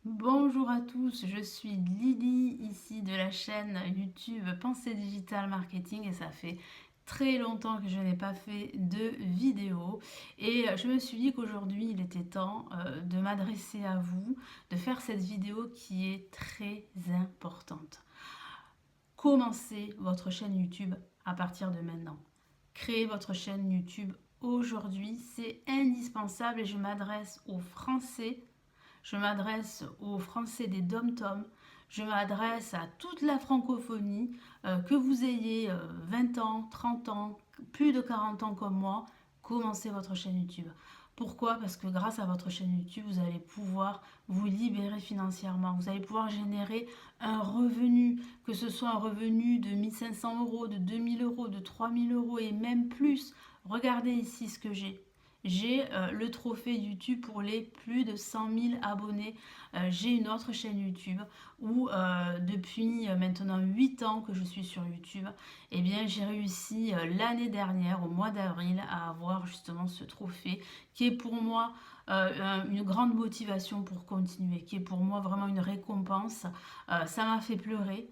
Bonjour à tous, je suis Lily ici de la chaîne YouTube Pensée Digital Marketing et ça fait très longtemps que je n'ai pas fait de vidéo et je me suis dit qu'aujourd'hui il était temps de m'adresser à vous, de faire cette vidéo qui est très importante. Commencez votre chaîne YouTube à partir de maintenant. Créez votre chaîne YouTube aujourd'hui, c'est indispensable et je m'adresse aux Français. Je m'adresse aux Français des DOM-TOM, je m'adresse à toute la francophonie, que vous ayez 20 ans, 30 ans, plus de 40 ans comme moi, commencez votre chaîne YouTube. Pourquoi? Parce que grâce à votre chaîne YouTube, vous allez pouvoir vous libérer financièrement. Vous allez pouvoir générer un revenu, que ce soit un revenu de 1500 euros, de 2000 euros, de 3000 euros et même plus. Regardez ici ce que j'ai. J'ai le trophée YouTube pour les plus de 100 000 abonnés. J'ai une autre chaîne YouTube où depuis maintenant 8 ans que je suis sur YouTube, eh bien j'ai réussi l'année dernière, au mois d'avril, à avoir justement ce trophée qui est pour moi une grande motivation pour continuer, qui est pour moi vraiment une récompense. Ça m'a fait pleurer.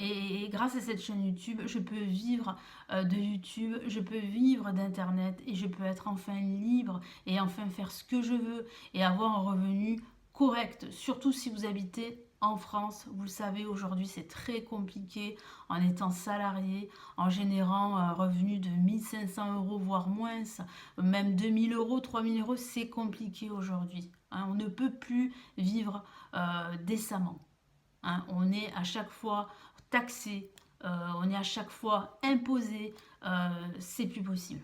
Et grâce à cette chaîne YouTube, je peux vivre de YouTube, je peux vivre d'Internet et je peux être enfin libre et enfin faire ce que je veux et avoir un revenu correct. Surtout si vous habitez en France, vous le savez, aujourd'hui c'est très compliqué en étant salarié, en générant un revenu de 1500 euros, voire moins, même 2000 euros, 3000 euros, c'est compliqué aujourd'hui. Hein, on ne peut plus vivre décemment. Hein, on est à chaque fois taxé, on est à chaque fois imposé, c'est plus possible.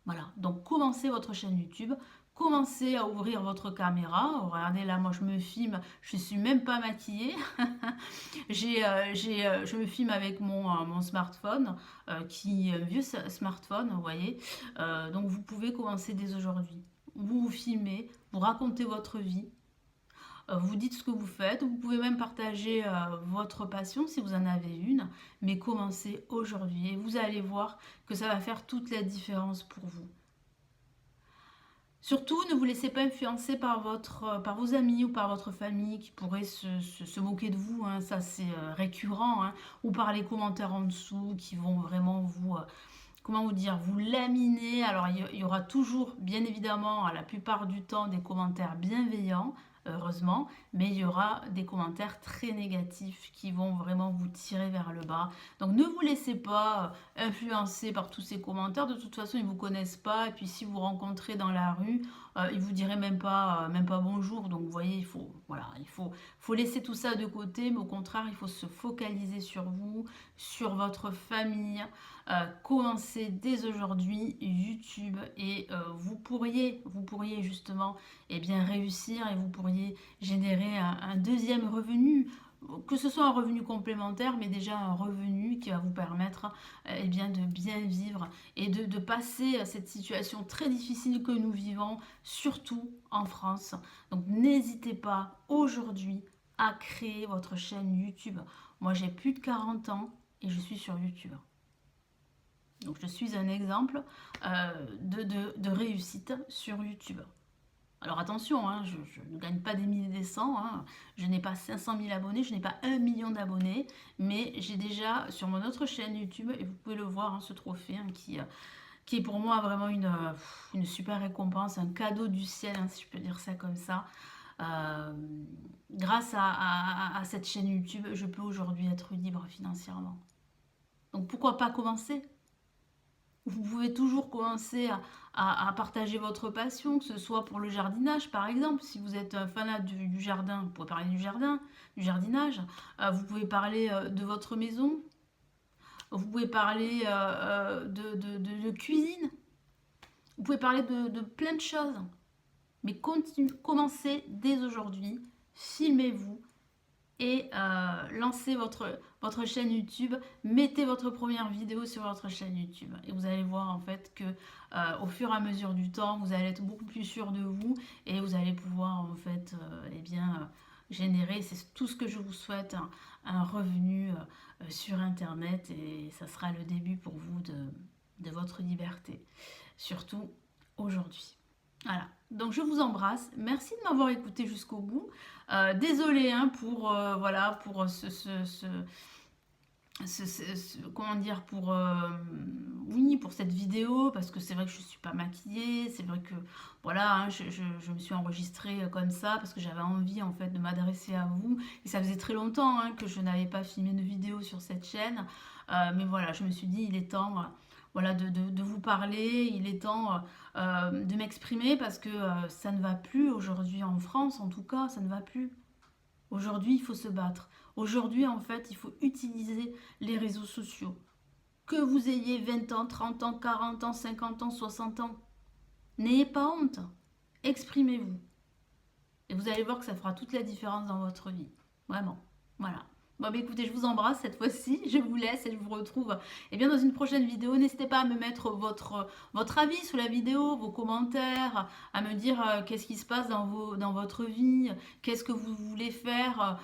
Voilà, donc commencez votre chaîne YouTube, commencez à ouvrir votre caméra. Regardez là, moi je me filme, je ne suis même pas maquillée. Je me filme avec mon smartphone, qui est un vieux smartphone, vous voyez. Donc vous pouvez commencer dès aujourd'hui. Vous vous filmez, vous racontez votre vie, vous dites ce que vous faites, vous pouvez même partager votre passion si vous en avez une, mais commencez aujourd'hui et vous allez voir que ça va faire toute la différence pour vous. Surtout, ne vous laissez pas influencer par vos amis ou par votre famille qui pourraient se moquer de vous, hein, ça c'est récurrent, hein, ou par les commentaires en dessous qui vont vraiment comment vous dire, vous laminer. Alors il y aura toujours, bien évidemment, la plupart du temps, des commentaires bienveillants, heureusement, mais il y aura des commentaires très négatifs qui vont vraiment vous tirer vers le bas. Donc ne vous laissez pas influencer par tous ces commentaires. De toute façon, ils ne vous connaissent pas. Et puis si vous rencontrez dans la rue, ils vous diraient même pas bonjour. Donc vous voyez, voilà, faut laisser tout ça de côté, mais au contraire, il faut se focaliser sur vous, sur votre famille. Commencez dès aujourd'hui YouTube et vous pourriez justement réussir et vous pourriez générer un deuxième revenu, que ce soit un revenu complémentaire, mais déjà un revenu qui va vous permettre de bien vivre et de passer cette situation très difficile que nous vivons, surtout en France. Donc n'hésitez pas aujourd'hui à créer votre chaîne YouTube. Moi j'ai plus de 40 ans et je suis sur YouTube. Donc je suis un exemple de réussite sur YouTube. Alors attention, hein, je ne gagne pas des milliers et des cents, hein, je n'ai pas 500 000 abonnés, je n'ai pas 1 million d'abonnés, mais j'ai déjà sur mon autre chaîne YouTube, et vous pouvez le voir, hein, ce trophée hein, qui est pour moi vraiment une super récompense, un cadeau du ciel, hein, si je peux dire ça comme ça. Euh, Grâce à cette chaîne YouTube, je peux aujourd'hui être libre financièrement. Donc pourquoi pas commencer? Vous pouvez toujours commencer à partager votre passion, que ce soit pour le jardinage par exemple. Si vous êtes un fanat du jardin, vous pouvez parler du jardin, du jardinage. Vous pouvez parler de votre maison. Vous pouvez parler de cuisine. Vous pouvez parler de plein de choses. Mais commencez dès aujourd'hui. Filmez-vous et lancez votre chaîne YouTube, mettez votre première vidéo sur votre chaîne YouTube et vous allez voir en fait que au fur et à mesure du temps vous allez être beaucoup plus sûr de vous et vous allez pouvoir en fait générer, c'est tout ce que je vous souhaite, un revenu sur internet et ça sera le début pour vous de votre liberté, surtout aujourd'hui. Voilà. Donc je vous embrasse. Merci de m'avoir écouté jusqu'au bout. Désolée hein, pour voilà pour comment dire pour oui pour cette vidéo parce que c'est vrai que je suis pas maquillée, c'est vrai que voilà hein, je me suis enregistrée comme ça parce que j'avais envie en fait de m'adresser à vous et ça faisait très longtemps hein, que je n'avais pas filmé de vidéo sur cette chaîne. Mais voilà, je me suis dit il est temps voilà de vous parler, il est temps de m'exprimer parce que ça ne va plus aujourd'hui en France, en tout cas ça ne va plus. Aujourd'hui, il faut se battre. Aujourd'hui, en fait, il faut utiliser les réseaux sociaux. Que vous ayez 20 ans, 30 ans, 40 ans, 50 ans, 60 ans, n'ayez pas honte. Exprimez-vous. Et vous allez voir que ça fera toute la différence dans votre vie. Vraiment. Voilà. Bon, bah écoutez, je vous embrasse cette fois-ci. Je vous laisse et je vous retrouve bien, dans une prochaine vidéo. N'hésitez pas à me mettre votre avis sous la vidéo, vos commentaires, à me dire qu'est-ce qui se passe dans votre vie, qu'est-ce que vous voulez faire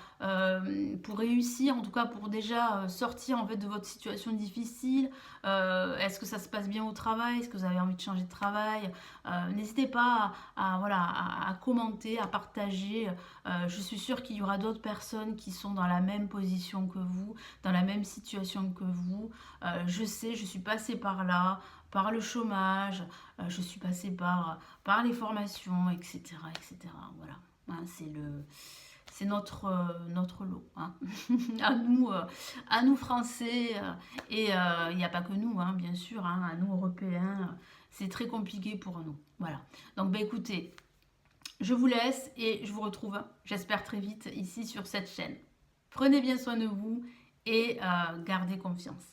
pour réussir, en tout cas pour déjà sortir en fait de votre situation difficile. Est-ce que ça se passe bien au travail? Est-ce que vous avez envie de changer de travail? N'hésitez pas voilà, à commenter, à partager. Je suis sûre qu'il y aura d'autres personnes qui sont dans la même position que vous, dans la même situation que vous. Je sais, je suis passée par là, par le chômage, je suis passée par les formations, etc. etc. Voilà, hein, c'est notre lot, hein. À nous Français, et il n'y a pas que nous, hein, bien sûr, hein, à nous Européens, c'est très compliqué pour nous. Voilà, donc bah, écoutez, je vous laisse et je vous retrouve, j'espère très vite ici sur cette chaîne. Prenez bien soin de vous et gardez confiance.